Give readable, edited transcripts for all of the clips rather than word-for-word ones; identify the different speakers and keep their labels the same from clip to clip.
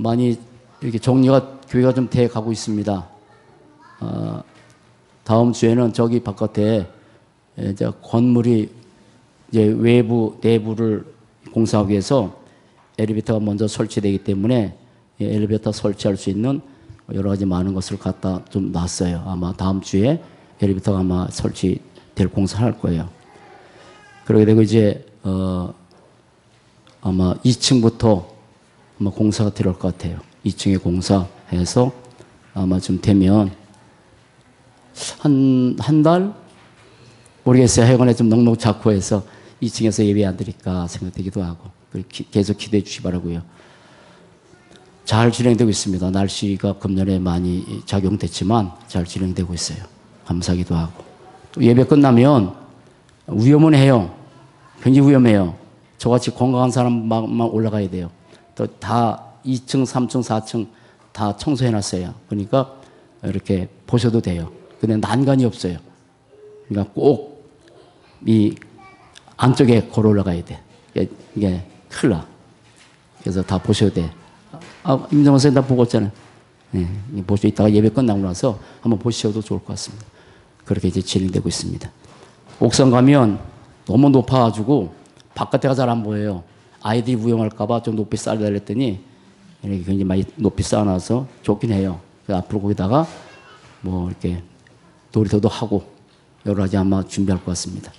Speaker 1: 많이 이렇게 정리가 교회가 좀 돼 가고 있습니다. 다음 주에는 저기 바깥에 이제 건물이 이제 외부 내부를 공사하기 위해서 엘리베이터가 먼저 설치되기 때문에 엘리베이터 설치할 수 있는 여러 가지 많은 것을 갖다 좀 놨어요. 아마 다음 주에 엘리베이터가 아마 설치될 공사할 거예요. 그러게 되고 이제 아마 2층부터 아마 공사가 들어갈 것 같아요. 2층에 공사해서 아마 좀 되면 한 달? 모르겠어요. 하여간에 좀 넉넉 잡고 해서 2층에서 예배 안 드릴까 생각되기도 하고 계속 기대해 주시기 바라고요. 잘 진행되고 있습니다. 날씨가 금년에 많이 작용됐지만 잘 진행되고 있어요. 감사하기도 하고. 또 예배 끝나면 위험은 해요. 굉장히 위험해요. 저같이 건강한 사람만 올라가야 돼요. 또 다 2층, 3층, 4층 다 청소해놨어요. 그러니까 이렇게 보셔도 돼요. 근데 난간이 없어요. 그러니까 꼭 이 안쪽에 걸어 올라가야 돼. 이게 큰일 나. 그래서 다 보셔도 돼. 임정원 선생님 다 보고 있잖아요. 네, 보시고 있다가 예배 끝나고 나서 한번 보셔도 좋을 것 같습니다. 그렇게 이제 진행되고 있습니다. 옥상 가면 너무 높아가지고 바깥에가 잘 안 보여요. 아이들이 위험할까봐 좀 높이 쌓아달라 했더니 이렇게 굉장히 많이 높이 쌓아놔서 좋긴 해요. 앞으로 거기다가 뭐 이렇게 놀이터도 하고 여러 가지 아마 준비할 것 같습니다.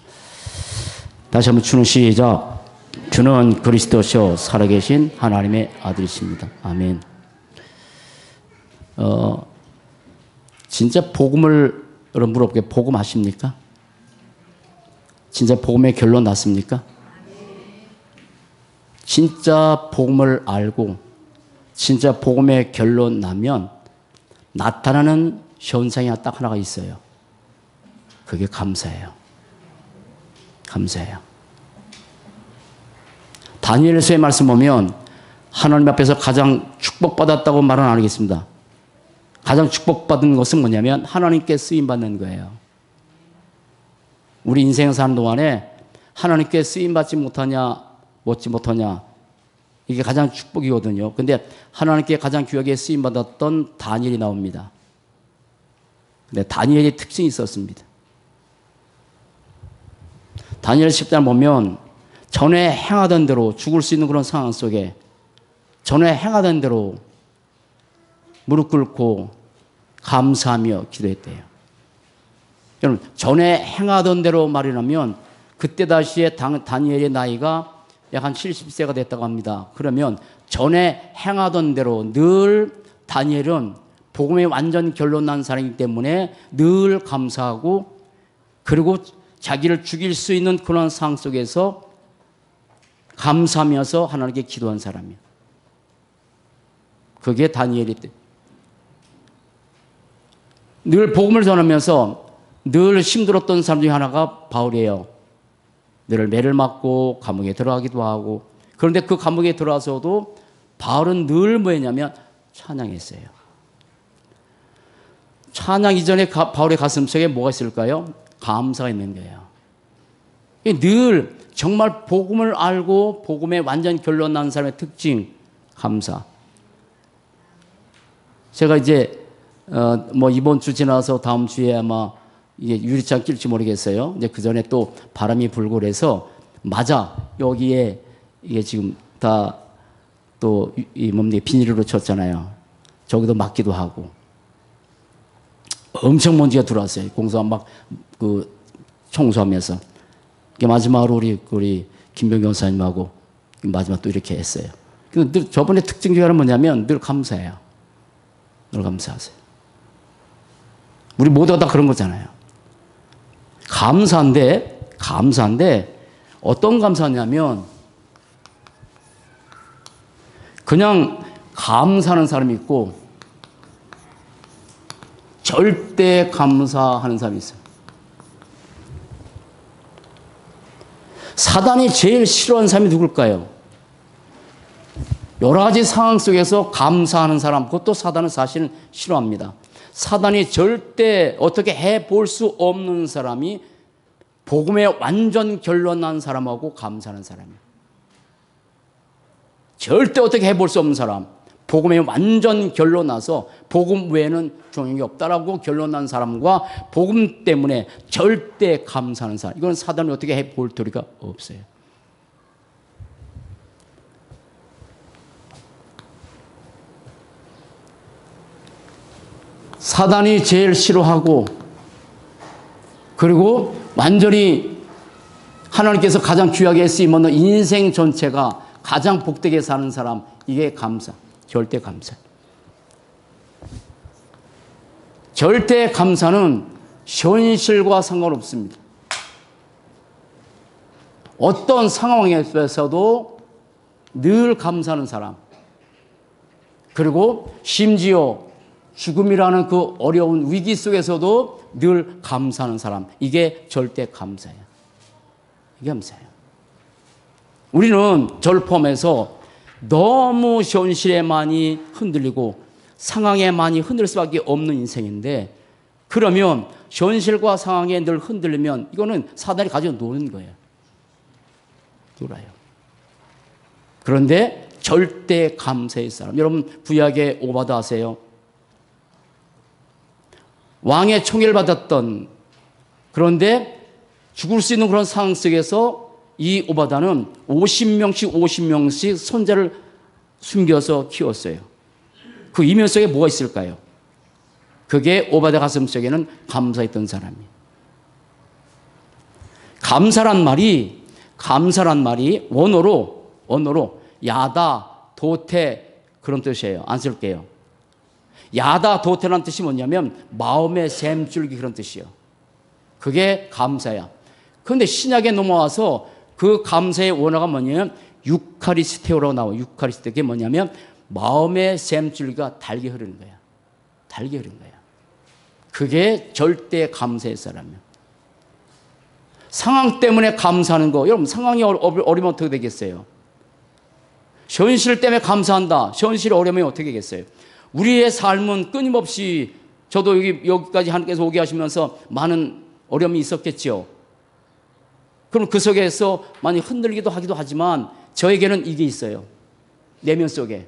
Speaker 1: 다시 한번 주는 시작. 주는 그리스도시요 살아계신 하나님의 아들이십니다. 아멘. 진짜 복음을 여러분 물어볼게요. 복음 아십니까? 진짜 복음의 결론 났습니까? 진짜 복음을 알고 진짜 복음의 결론 나면 나타나는 현상이 딱 하나가 있어요. 그게 감사예요. 감사해요. 다니엘서의 말씀 보면 하나님 앞에서 가장 축복받았다고 말은 안 하겠습니다. 가장 축복받은 것은 뭐냐면 하나님께 쓰임받는 거예요. 우리 인생 사는 동안에 하나님께 쓰임받지 못하냐 못지 못하냐 이게 가장 축복이거든요. 근데 하나님께 가장 귀하게 쓰임받았던 다니엘이 나옵니다. 근데 다니엘의 특징이 있었습니다. 다니엘 10장 보면 전에 행하던 대로 죽을 수 있는 그런 상황 속에 전에 행하던 대로 무릎 꿇고 감사하며 기도했대요. 여러분 전에 행하던 대로 말이라면 그때 당시에 다니엘의 나이가 약 한 70세가 됐다고 합니다. 그러면 전에 행하던 대로 늘 다니엘은 복음의 완전 결론 난 사람이기 때문에 늘 감사하고 그리고 자기를 죽일 수 있는 그런 상황 속에서 감사하면서 하나님께 기도한 사람이에요. 그게 다니엘이 늘 복음을 전하면서 늘 힘들었던 사람 중에 하나가 바울이에요. 늘 매를 맞고 감옥에 들어가기도 하고 그런데 그 감옥에 들어와서도 바울은 늘 뭐였냐면 찬양했어요. 찬양 이전에 바울의 가슴속에 뭐가 있을까요? 감사가 있는 거예요. 늘 정말 복음을 알고 복음의 완전 결론 난 사람의 특징 감사. 제가 이제 뭐 이번 주 지나서 다음 주에 아마 이게 유리창 낄지 모르겠어요. 이제 그 전에 또 바람이 불고 그래서 맞아 여기에 이게 지금 다 또 이 뭡니까 비닐로 쳤잖아요. 저기도 막기도 하고 엄청 먼지가 들어왔어요. 공사 막 그 청소하면서 마지막으로 우리 김병경 사님하고 마지막 또 이렇게 했어요. 근데 늘 저번에 특징 중에 하나는 뭐냐면 늘 감사해요. 늘 감사하세요. 우리 모두가 다 그런 거잖아요. 감사한데 어떤 감사냐면 그냥 감사하는 사람이 있고 절대 감사하는 사람이 있어요. 사단이 제일 싫어하는 사람이 누굴까요? 여러 가지 상황 속에서 감사하는 사람, 그것도 사단은 사실은 싫어합니다. 사단이 절대 어떻게 해볼 수 없는 사람이 복음의 완전 결론 난 사람하고 감사하는 사람이에요. 절대 어떻게 해볼 수 없는 사람, 복음에 완전 결론나서 복음 외에는 종용이 없다라고 결론난 사람과 복음 때문에 절대 감사하는 사람, 이건 사단이 어떻게 해볼 도리가 없어요. 사단이 제일 싫어하고, 그리고 완전히 하나님께서 가장 귀하게 쓰임없는 인생 전체가 가장 복되게 사는 사람, 이게 감사, 절대 감사. 절대 감사는 현실과 상관없습니다. 어떤 상황에서도 늘 감사하는 사람, 그리고 심지어 죽음이라는 그 어려운 위기 속에서도 늘 감사하는 사람, 이게 절대 감사예요. 이게 감사예요. 우리는 저를 포함해서 너무 현실에 많이 흔들리고 상황에 많이 흔들릴 수밖에 없는 인생인데, 그러면 현실과 상황에 늘 흔들리면 이거는 사단이 가지고 노는 거예요. 놀아요. 그런데 절대 감사의 사람, 여러분 구약의 오바다 아세요? 왕의 총애를 받았던, 그런데 죽을 수 있는 그런 상황 속에서 이 오바다는 50명씩 손자를 숨겨서 키웠어요. 그 이면 속에 뭐가 있을까요? 그게 오바다 가슴 속에는 감사했던 사람이에요. 감사란 말이 원어로 야다, 도태, 그런 뜻이에요. 안 쓸게요. 야다, 도태라는 뜻이 뭐냐면 마음의 샘줄기, 그런 뜻이에요. 그게 감사야. 그런데 신약에 넘어와서 그 감사의 원어가 뭐냐면 유카리스테오라고 나와요. 유카리스테, 그게 뭐냐면 마음의 샘줄기가 달게 흐르는 거야. 달게 흐르는 거야. 그게 절대 감사의 사람이에요. 상황 때문에 감사하는 거, 여러분 상황이 어려우면 어떻게 되겠어요? 현실 때문에 감사한다. 현실이 어려우면 어떻게 되겠어요? 우리의 삶은 끊임없이, 저도 여기까지 하나님께서 오게 하시면서 많은 어려움이 있었겠죠. 그럼 그 속에서 많이 흔들리기도 하기도 하지만 저에게는 이게 있어요. 내면 속에,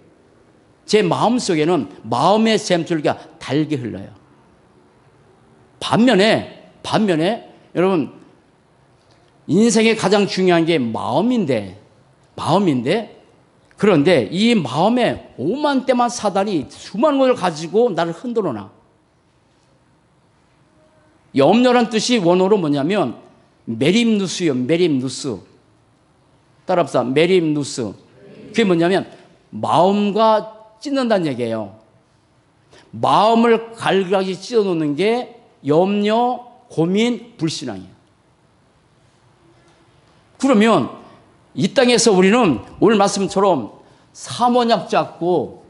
Speaker 1: 제 마음 속에는 마음의 샘줄기가 달게 흘러요. 반면에 여러분, 인생에 가장 중요한 게 마음인데, 그런데 이 마음에 오만 때만 사단이 수많은 것을 가지고 나를 흔들어 놔. 염려란 뜻이 원어로 뭐냐면 메림누스요. 메림누스. 따라합시다. 메림누스. 그게 뭐냐면 마음과 찢는다는 얘기예요. 마음을 갈갈이 찢어놓는 게 염려, 고민, 불신앙이에요. 그러면 이 땅에서 우리는 오늘 말씀처럼 삼언약 잡고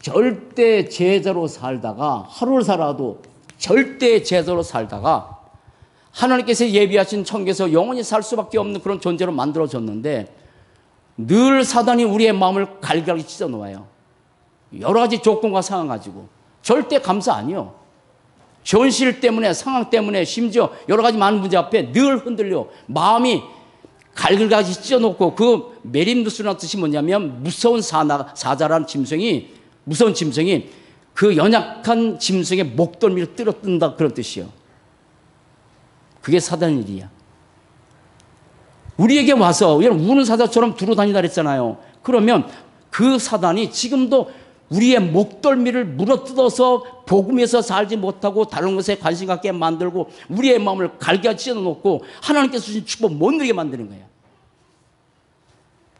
Speaker 1: 절대 제자로 살다가, 하루를 살아도 절대 제자로 살다가 하나님께서 예비하신 천국에서 영원히 살 수밖에 없는 그런 존재로 만들어졌는데, 늘 사단이 우리의 마음을 갈갈이 찢어 놓아요. 여러 가지 조건과 상황 가지고. 절대 감사 아니요. 현실 때문에, 상황 때문에, 심지어 여러 가지 많은 문제 앞에 늘 흔들려 마음이 갈갈이 찢어놓고, 그 메림누스라는 뜻이 뭐냐면 무서운 사자라는 무서운 짐승이 그 연약한 짐승의 목덜미를 뜯어뜬다, 그런 뜻이요. 그게 사단 일이야. 우리에게 와서 우는 사자처럼 두루 다니다 그랬잖아요. 그러면 그 사단이 지금도 우리의 목덜미를 물어뜯어서 복음에서 살지 못하고 다른 것에 관심 갖게 만들고 우리의 마음을 갈게 찢어놓고 하나님께서 주신 축복 못 누리게 만드는 거야.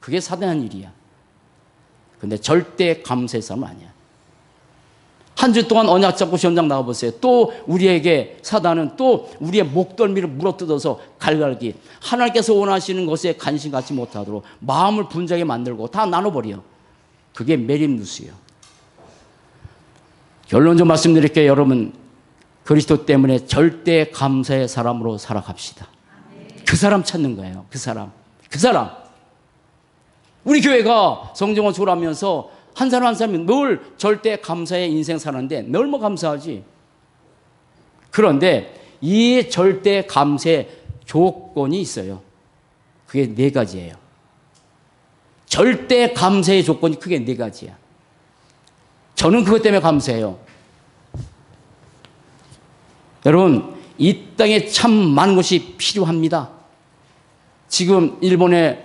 Speaker 1: 그게 사단의 일이야. 근데 절대 감사의 사람은 아니야. 한 주 동안 언약 잡고 시험장 나가보세요. 또 우리에게 사단은 또 우리의 목덜미를 물어뜯어서 갈갈기, 하나님께서 원하시는 것에 관심 갖지 못하도록 마음을 분주하게 만들고 다 나눠버려. 그게 메림누스예요. 결론적으로 말씀드릴게요. 여러분, 그리스도 때문에 절대 감사의 사람으로 살아갑시다. 그 사람 찾는 거예요. 그 사람. 우리 교회가 성정원 졸하면서 한 사람 한 사람이 늘 절대 감사의 인생 사는데 너무 감사하지. 그런데 이 절대 감사의 조건이 있어요. 그게 4가지예요. 절대 감사의 조건이 크게 네 가지야. 저는 그것 때문에 감사해요. 여러분, 이 땅에 참 많은 것이 필요합니다. 지금 일본의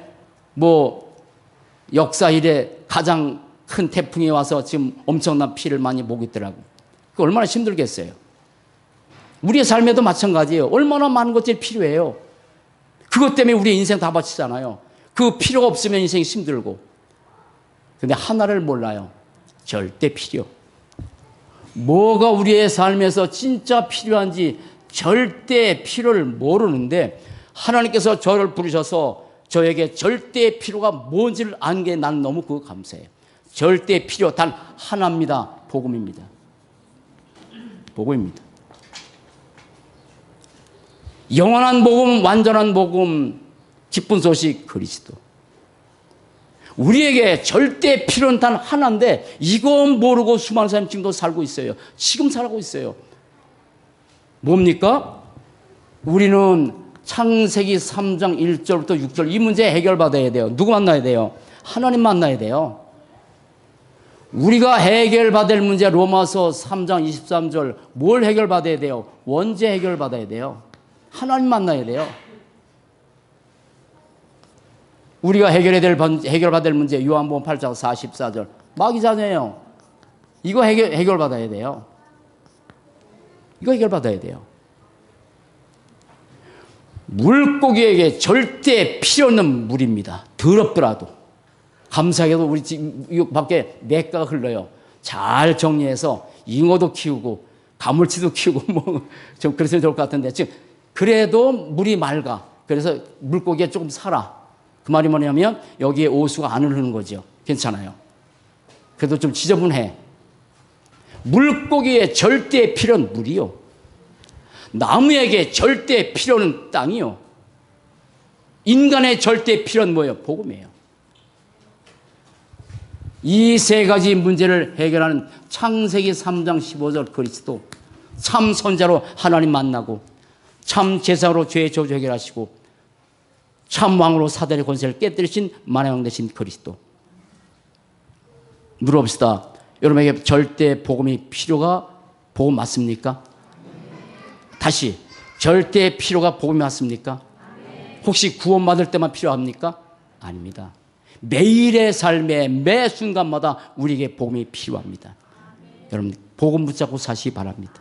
Speaker 1: 역사 이래 가장 큰 태풍이 와서 지금 엄청난 피해를 많이 보고 있더라고요. 그 얼마나 힘들겠어요. 우리의 삶에도 마찬가지예요. 얼마나 많은 것들이 필요해요. 그것 때문에 우리의 인생 다 바치잖아요. 그 필요가 없으면 인생이 힘들고. 근데 하나를 몰라요. 절대 필요. 뭐가 우리의 삶에서 진짜 필요한지 절대 필요를 모르는데 하나님께서 저를 부르셔서 저에게 절대 필요가 뭔지를 안 게 난 너무 그거 감사해요. 절대 필요 단 하나입니다. 복음입니다. 복음입니다. 영원한 복음, 완전한 복음, 기쁜 소식 그리스도. 우리에게 절대 필요는 단 하나인데 이건 모르고 수많은 사람이 지금도 살고 있어요. 지금 살고 있어요. 뭡니까? 우리는 창세기 3장 1절부터 6절 이 문제 해결받아야 돼요. 누구 만나야 돼요? 하나님 만나야 돼요. 우리가 해결받을 문제 로마서 3장 23절 뭘 해결받아야 돼요? 원죄 해결받아야 돼요. 하나님 만나야 돼요. 우리가 해결받을 문제 요한복음 8장 44절 마귀자녀예요. 이거 해결받아야 돼요. 이거 해결받아야 돼요. 물고기에게 절대 필요 없는 물입니다. 더럽더라도. 감사하게도 우리 지금 밖에 냇가가 흘러요. 잘 정리해서 잉어도 키우고 가물치도 키우고 좀 그랬으면 좋을 것 같은데 지금 그래도 물이 맑아. 그래서 물고기가 조금 살아. 그 말이 뭐냐면 여기에 오수가 안 흐르는 거죠. 괜찮아요. 그래도 좀 지저분해. 물고기의 절대 필요는 물이요. 나무에게 절대 필요는 땅이요. 인간의 절대 필요는 뭐예요? 복음이에요. 이 세 가지 문제를 해결하는 창세기 3장 15절 그리스도 참 선자로 하나님 만나고 참 제사로 죄의 저주 해결하시고 참 왕으로 사단의 권세를 깨뜨리신 만왕 왕 되신 그리스도. 물어봅시다. 여러분에게 절대 복음이 필요가 복음 맞습니까? 다시 절대 필요가 복음이 맞습니까? 혹시 구원받을 때만 필요합니까? 아닙니다. 매일의 삶에 매 순간마다 우리에게 복음이 필요합니다. 여러분 복음 붙잡고 사시기 바랍니다.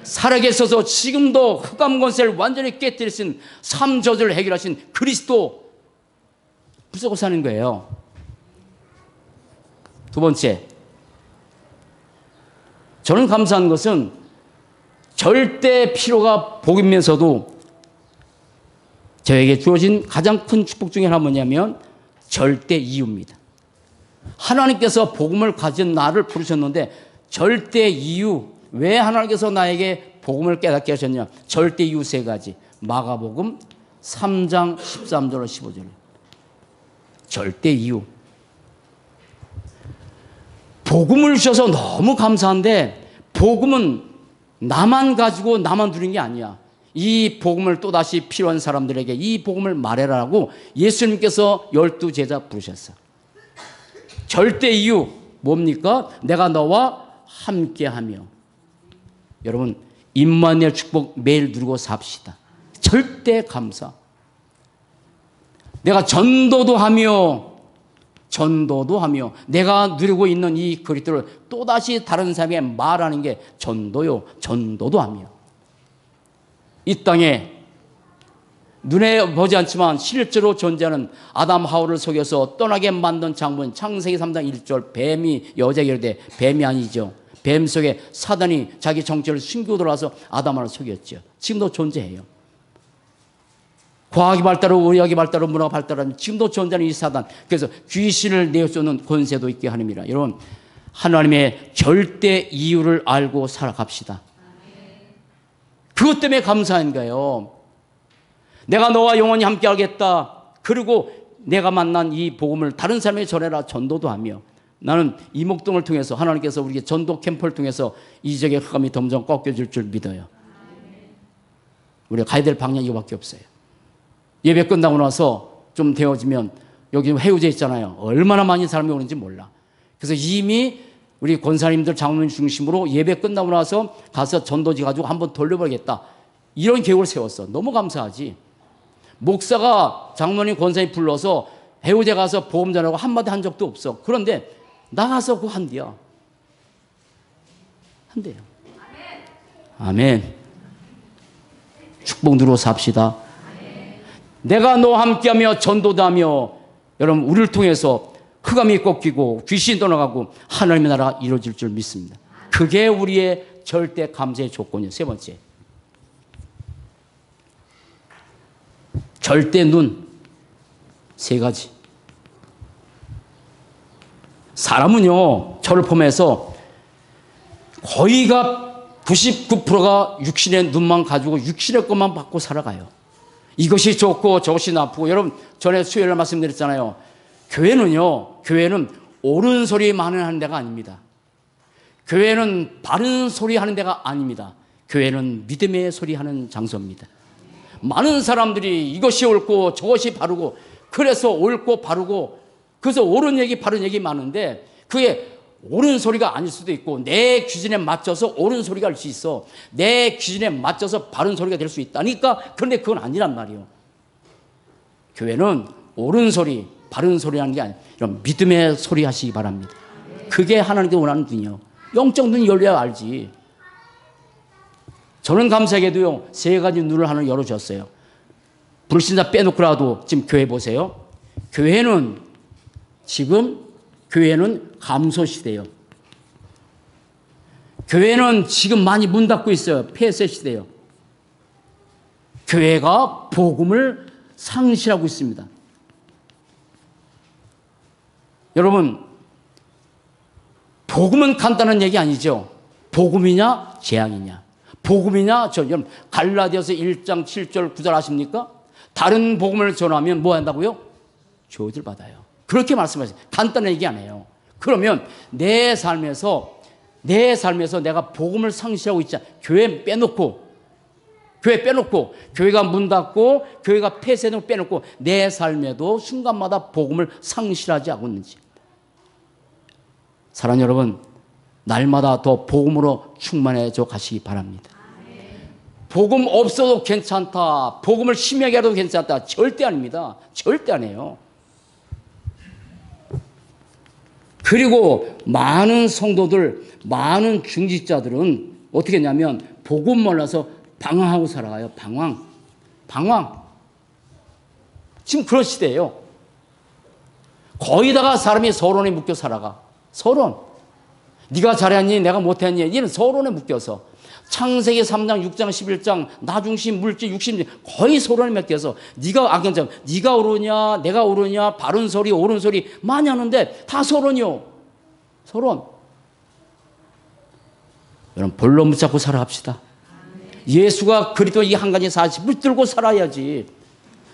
Speaker 1: 살아계셔서 지금도 흑암 권세를 완전히 깨뜨리신 삶 저주를 해결하신 그리스도 붙잡고 사는 거예요. 두 번째, 저는 감사한 것은 절대 필요가 복이면서도 저에게 주어진 가장 큰 축복 중에 하나 뭐냐면 절대 이유입니다. 하나님께서 복음을 가진 나를 부르셨는데 절대 이유, 왜 하나님께서 나에게 복음을 깨닫게 하셨냐? 절대 이유 세 가지. 마가복음 3장 13절 15절. 절대 이유. 복음을 주셔서 너무 감사한데 복음은 나만 가지고 나만 누린 게 아니야. 이 복음을 또다시 필요한 사람들에게 이 복음을 말해라라고 예수님께서 12제자 부르셨어. 절대 이유 뭡니까? 내가 너와 함께하며. 여러분 임마누엘 축복 매일 누리고 삽시다. 절대 감사. 내가 전도도 하며 내가 누리고 있는 이 그리스도를 또다시 다른 사람에게 말하는 게 전도요. 전도도 하며 이 땅에 눈에 보지 않지만 실제로 존재하는 아담 하와를 속여서 떠나게 만든 장본 창세기 3장 1절 뱀이 여자에게 이르되 뱀이 아니죠. 뱀 속에 사단이 자기 정체를 숨기고 들어와서 아담을 속였죠. 지금도 존재해요. 과학이 발달하고 의학이 발달하고 문화가 발달하면 지금도 존재하는 이 사단. 그래서 귀신을 내쫓는 권세도 있게 하느니라. 여러분 하나님의 절대 이유를 알고 살아갑시다. 그것 때문에 감사한 거예요. 내가 너와 영원히 함께 하겠다. 그리고 내가 만난 이 복음을 다른 사람에게 전해라. 전도도 하며 나는 이목동을 통해서 하나님께서 우리에게 전도 캠프를 통해서 이 지역의 흑암이 점점 꺾여질 줄 믿어요. 우리가 가야 될 방향이 이거밖에 없어요. 예배 끝나고 나서 좀 되어지면 여기 해우제 있잖아요. 얼마나 많은 사람이 오는지 몰라. 그래서 이미 우리 권사님들 장로님 중심으로 예배 끝나고 나서 가서 전도지 가지고 한번 돌려버리겠다. 이런 계획을 세웠어. 너무 감사하지. 목사가 장로님 권사님 불러서 해우제 가서 보험 전하고 한마디 한 적도 없어. 그런데 나가서 그거 한대요. 한대요. 아멘. 축복 누리고 삽시다. 내가 너와 함께하며 전도도 하며 여러분 우리를 통해서 흑암이 꺾이고 귀신 떠나가고 하나님의 나라가 이루어질 줄 믿습니다. 그게 우리의 절대 감사의 조건이에요. 세 번째, 절대 눈. 세 가지. 사람은요, 저를 포함해서 거의가 99%가 육신의 눈만 가지고 육신의 것만 받고 살아가요. 이것이 좋고 저것이 나쁘고. 여러분, 전에 수요일에 말씀드렸잖아요. 교회는 옳은 소리 많은 하는 데가 아닙니다. 교회는 바른 소리 하는 데가 아닙니다. 교회는 믿음의 소리 하는 장소입니다. 많은 사람들이 이것이 옳고 저것이 바르고, 그래서 옳고 바르고, 그래서 옳은 얘기 바른 얘기 많은데 그게 옳은 소리가 아닐 수도 있고, 내 기준에 맞춰서 옳은 소리가 될 수 있어. 내 기준에 맞춰서 바른 소리가 될 수 있다니까. 그런데 그건 아니란 말이에요. 교회는 옳은 소리, 바른 소리 하는 게 아니에요. 이런 믿음의 소리 하시기 바랍니다. 그게 하나님께 원하는 눈이요. 영적 눈이 열려야 알지. 저는 감사하게도요, 세 가지 눈을 하나 열어줬어요. 불신자 빼놓고라도 지금 교회 보세요. 교회는 감소 시대예요. 교회는 지금 많이 문 닫고 있어요. 폐쇄 시대예요. 교회가 복음을 상실하고 있습니다. 여러분, 복음은 간단한 얘기 아니죠. 복음이냐 재앙이냐. 복음이냐, 여러분 갈라디아서 1장 7절 9절 아십니까? 다른 복음을 전하면 뭐 한다고요? 저주를 받아요. 그렇게 말씀하세요. 간단한 얘기 아니에요. 그러면 내 삶에서 내가 복음을 상실하고 있자. 교회 빼놓고, 교회가 문 닫고, 교회가 폐쇄되고 빼놓고, 내 삶에도 순간마다 복음을 상실하지 않고 있는지. 사랑하는 여러분, 날마다 더 복음으로 충만해져 가시기 바랍니다. 복음 없어도 괜찮다, 복음을 심하게 해도 괜찮다, 절대 아닙니다. 절대 아니에요. 그리고 많은 성도들, 많은 중직자들은 어떻게 했냐면 복음 몰라서 방황하고 살아가요. 방황. 지금 그런 시대예요. 거의다가 사람이 서론에 묶여 살아가. 서론. 네가 잘했니? 내가 못했니? 이는 서론에 묶여서. 창세기 3장, 6장, 11장 나 중심, 물질, 육심 거의 서론에 묶여서 네가 악연장, 네가 옳으냐, 내가 옳으냐, 바른 소리, 옳은 소리 많이 하는데 다 서론이요. 서론. 여러분 본론 붙잡고 살아갑시다. 예수가 그리스도 이 한 가지 사실 붙들고 살아야지.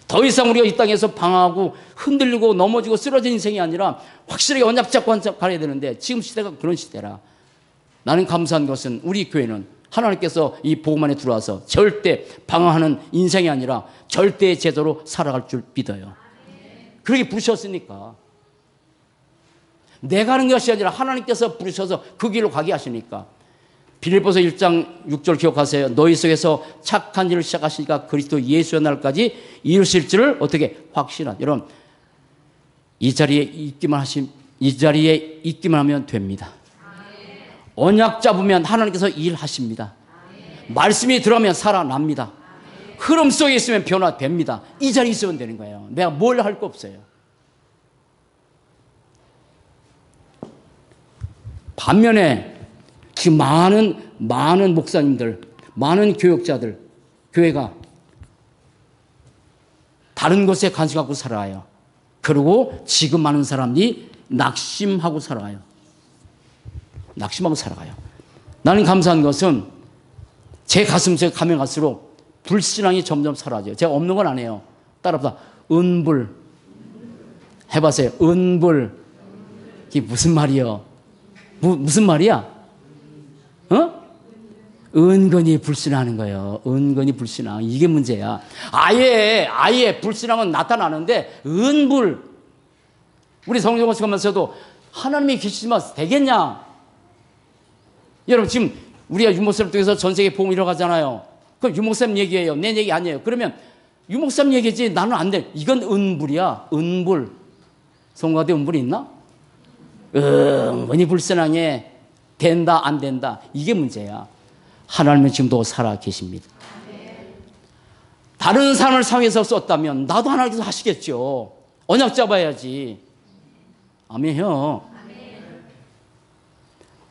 Speaker 1: 더 이상 우리가 이 땅에서 방황하고 흔들리고 넘어지고 쓰러진 인생이 아니라 확실하게 언약 잡고 가야 되는데 지금 시대가 그런 시대라. 나는 감사한 것은 우리 교회는 하나님께서 이 복음 안에 들어와서 절대 방황하는 인생이 아니라 절대의 제도로 살아갈 줄 믿어요. 그렇게 부르셨으니까. 내가 하는 것이 아니라 하나님께서 부르셔서 그 길로 가게 하시니까. 빌립보서 1장 6절 기억하세요. 너희 속에서 착한 일을 시작하시니까 그리스도 예수의 날까지 이루실 줄을 어떻게 확신한. 여러분 이 자리에 있기만 하면 됩니다. 언약 잡으면 하나님께서 일하십니다. 말씀이 들어가면 살아납니다. 흐름 속에 있으면 변화됩니다. 이 자리에 있으면 되는 거예요. 내가 뭘 할 거 없어요. 반면에 지금 많은 목사님들, 많은 교역자들, 교회가 다른 것에 관심 갖고 살아요. 그리고 지금 많은 사람들이 낙심하고 살아가요. 나는 감사한 것은 제 가슴속에 가면 갈수록 불신앙이 점점 사라져요. 제가 없는 건 아니에요. 따라합시다. 은불. 해보세요. 은불. 이게 무슨 말이요? 무슨 말이야? 은근히 불신하는 거예요. 은근히 불신앙. 이게 문제야. 아예 불신앙은 나타나는데 은불. 우리 성경을 쓰면서도 하나님이 계시지만 되겠냐? 여러분 지금 우리가 유목사님 통해서 전 세계 복음 이뤄가잖아요. 그럼 유목사님 얘기예요. 내 얘기 아니에요. 그러면 유목사님 얘기지 나는 안 돼. 이건 은불이야. 은불. 성가대 은불이 있나? 은근히 불순하게 된다 안 된다. 이게 문제야. 하나님은 지금도 살아 계십니다. 다른 사람을 사회에서 썼다면 나도 하나님께서 하시겠죠. 언약 잡아야지. 아멘요.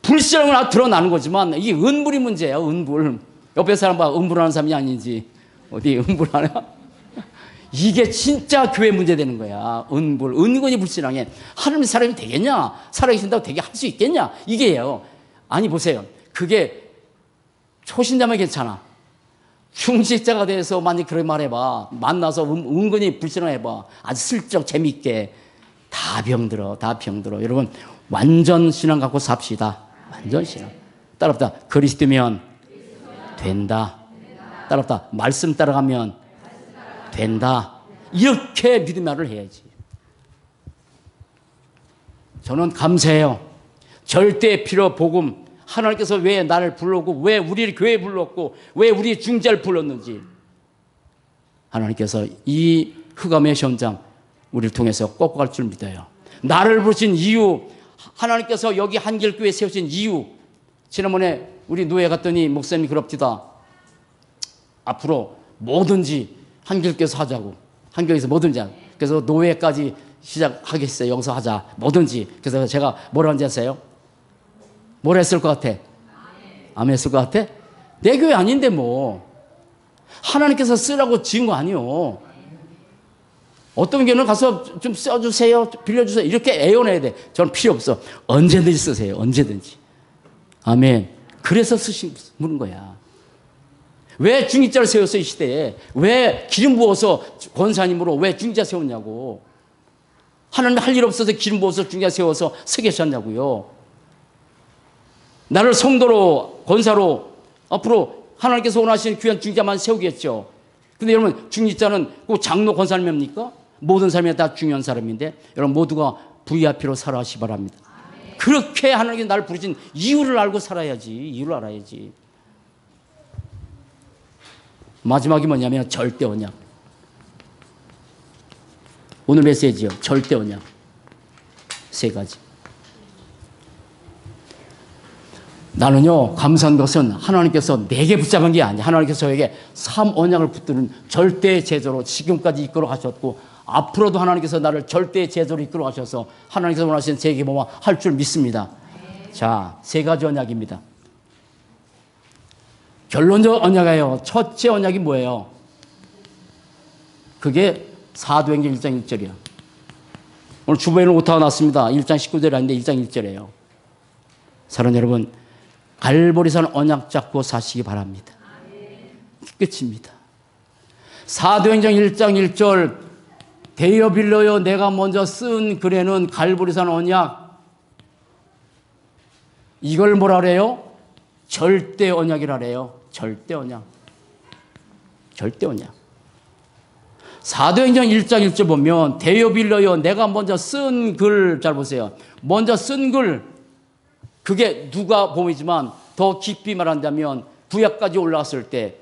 Speaker 1: 불신앙은 다 드러나는 거지만 이게 은불이 문제야. 은불. 옆에 사람 봐. 은불하는 사람이 아닌지. 어디 은불하냐? 이게 진짜 교회 문제 되는 거야. 은불. 은근히 불신앙해. 하나님이 사람이 되겠냐? 살아계신다고 되게 할 수 있겠냐? 이게요. 아니 보세요. 그게 초신자면 괜찮아. 중직자가 돼서 만약 그런 말 해봐. 만나서 은근히 불신앙해봐. 아주 슬쩍 재밌게. 다 병들어. 다 병들어. 여러분 완전 신앙 갖고 삽시다. 완전 신앙. 따라붙다. 그리스도면 된다. 따라붙다. 말씀 따라가면 된다. 이렇게 믿음의 말을 해야지. 저는 감사해요. 절대 필요 복음. 하나님께서 왜 나를 불렀고 왜 우리를 교회에 불렀고 왜 우리 중재를 불렀는지 하나님께서 이 흑암의 현장 우리를 통해서 꺾고 갈 줄 믿어요. 나를 부르신 이유, 하나님께서 여기 한길교회 세우신 이유. 지난번에 우리 노예 갔더니 목사님이 그럽디다. 앞으로 뭐든지 한길교회에서 하자고. 한길교회에서 뭐든지 하자. 그래서 노예까지 시작하겠어요. 여기서 하자. 뭐든지. 그래서 제가 뭐라 하는지 아세요? 뭐라 했을 것 같아? 아멘 했을 것 같아? 내 교회 아닌데 뭐. 하나님께서 쓰라고 지은 거 아니요. 어떤 교회는 가서 좀 써주세요. 빌려주세요. 이렇게 애원해야 돼. 저는 필요 없어. 언제든지 쓰세요. 언제든지. 아멘. 그래서 쓰시는 거야. 왜 중직자를 세웠어 이 시대에? 왜 기름 부어서 권사님으로 왜 중직자 세웠냐고. 하나님 할 일 없어서 기름 부어서 중직자 세워서 서게 하셨냐고요. 나를 성도로 권사로 앞으로 하나님께서 원하시는 귀한 중직자만 세우겠죠. 근데 여러분 중직자는 꼭 장로 권사님입니까? 모든 사람이 다 중요한 사람인데 여러분 모두가 VIP로 살아가시 바랍니다. 그렇게 하나님께서 나를 부르신 이유를 알고 살아야지. 이유를 알아야지. 마지막이 뭐냐면 절대 언약. 오늘 메시지요. 절대 언약. 세 가지. 나는요 감사한 것은 하나님께서 내게 붙잡은 게 아니야. 하나님께서 저에게 3언약을 붙드는 절대 제도로 지금까지 이끌어 가셨고 앞으로도 하나님께서 나를 절대 제도로 이끌어 가셔서 하나님께서 원하시는 제 기모와 할 줄 믿습니다. 자, 세 가지 언약입니다. 결론적 언약이에요. 첫째 언약이 뭐예요? 그게 사도행전 1장 1절이에요. 오늘 주보에는 오타가 났습니다. 1장 19절이 아닌데 1장 1절이에요. 사랑하는 여러분, 갈보리산 언약 잡고 사시기 바랍니다. 끝입니다. 사도행전 1장 1절 데이어 빌러여 내가 먼저 쓴 글에는 갈보리산 언약 이걸 뭐라 그래요? 절대 언약이라 그래요. 절대 언약. 절대 언약. 사도행전 1장 1절 보면 데이어 빌러여 내가 먼저 쓴 글 잘 보세요. 먼저 쓴 글 그게 누가 봄이지만 더 깊이 말한다면 구약까지 올라왔을 때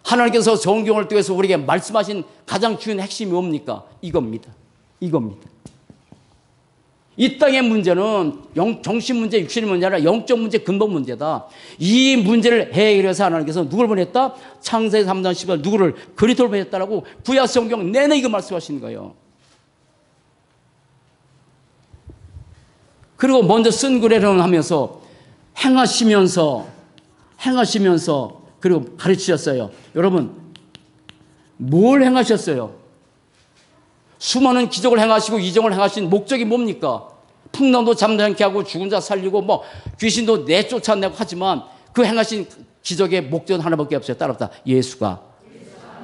Speaker 1: 하나님께서 성경을 통해서 우리에게 말씀하신 가장 중요한 핵심이 뭡니까? 이겁니다. 이겁니다. 이 땅의 문제는 정신 문제, 육신의 문제 아니라 영적 문제, 근본 문제다. 이 문제를 해결해서 하나님께서 누구를 보냈다? 창세기 3장 10절 누구를? 그리스도를 보냈다라고 구약 성경 내내 이거 말씀하시는 거예요. 그리고 먼저 쓴 글에는 하면서 행하시면서 그리고 가르치셨어요. 여러분 뭘 행하셨어요? 수많은 기적을 행하시고 이적을 행하신 목적이 뭡니까? 풍랑도 잠잠케 하고 죽은 자 살리고 뭐 귀신도 내쫓아내고 하지만 그 행하신 기적의 목적은 하나밖에 없어요. 따라붙다. 예수가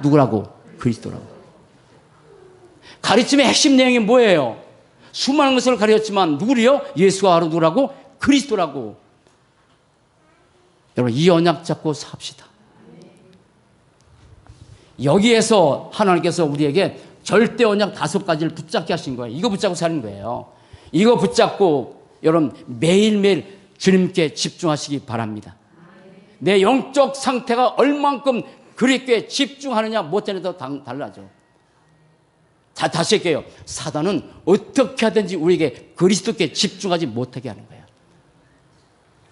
Speaker 1: 누구라고? 그리스도라고. 가르침의 핵심 내용이 뭐예요? 수많은 것을 가르쳤지만 누구를요? 예수가 바로 누구라고? 그리스도라고. 여러분 이 언약 잡고 삽시다. 여기에서 하나님께서 우리에게 절대 언약 5가지를 붙잡게 하신 거예요. 이거 붙잡고 사는 거예요. 이거 붙잡고 여러분 매일매일 주님께 집중하시기 바랍니다. 내 영적 상태가 얼만큼 그리스도에 집중하느냐 못하느냐도 달라져. 다시 할게요. 사단은 어떻게 하든지 우리에게 그리스도께 집중하지 못하게 하는 거예요.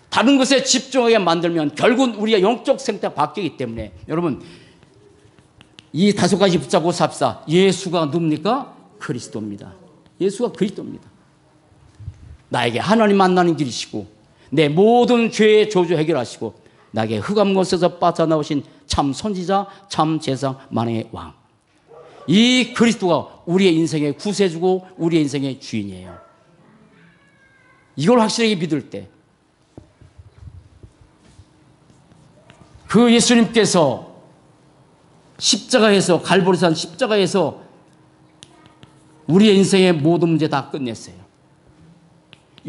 Speaker 1: 다른 것에 집중하게 만들면 결국은 우리가 영적 상태가 바뀌기 때문에 여러분 이 5가지 붙잡고 삽시다. 예수가 누굽니까? 그리스도입니다. 예수가 그리스도입니다. 나에게 하나님 만나는 길이시고 내 모든 죄의 저주 해결하시고 나에게 흑암 곳에서 빠져나오신 참 선지자, 참 제사, 만왕의 왕. 이 그리스도가 우리의 인생의 구세주고 우리의 인생의 주인이에요. 이걸 확실하게 믿을 때 그 예수님께서 십자가에서 갈보리산 십자가에서 우리의 인생의 모든 문제 다 끝냈어요.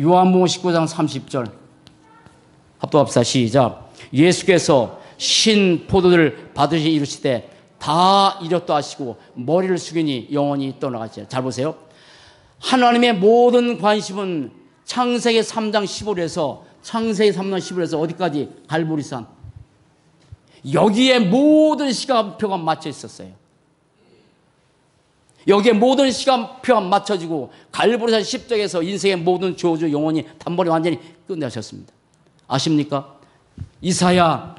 Speaker 1: 요한복음 19장 30절 합독합시다. 시작. 예수께서 신 포도를 받으시 이르시되 다 이뤘다 하시고 머리를 숙이니 영원히 떠나가시죠. 잘 보세요. 하나님의 모든 관심은 창세기 3장 15절에서 어디까지? 갈보리산. 여기에 모든 시간표가 맞춰 있었어요. 여기에 모든 시간표가 맞춰지고 갈보리산 십자가에서 인생의 모든 저주 영원히 단번에 완전히 끝내셨습니다. 아십니까? 이사야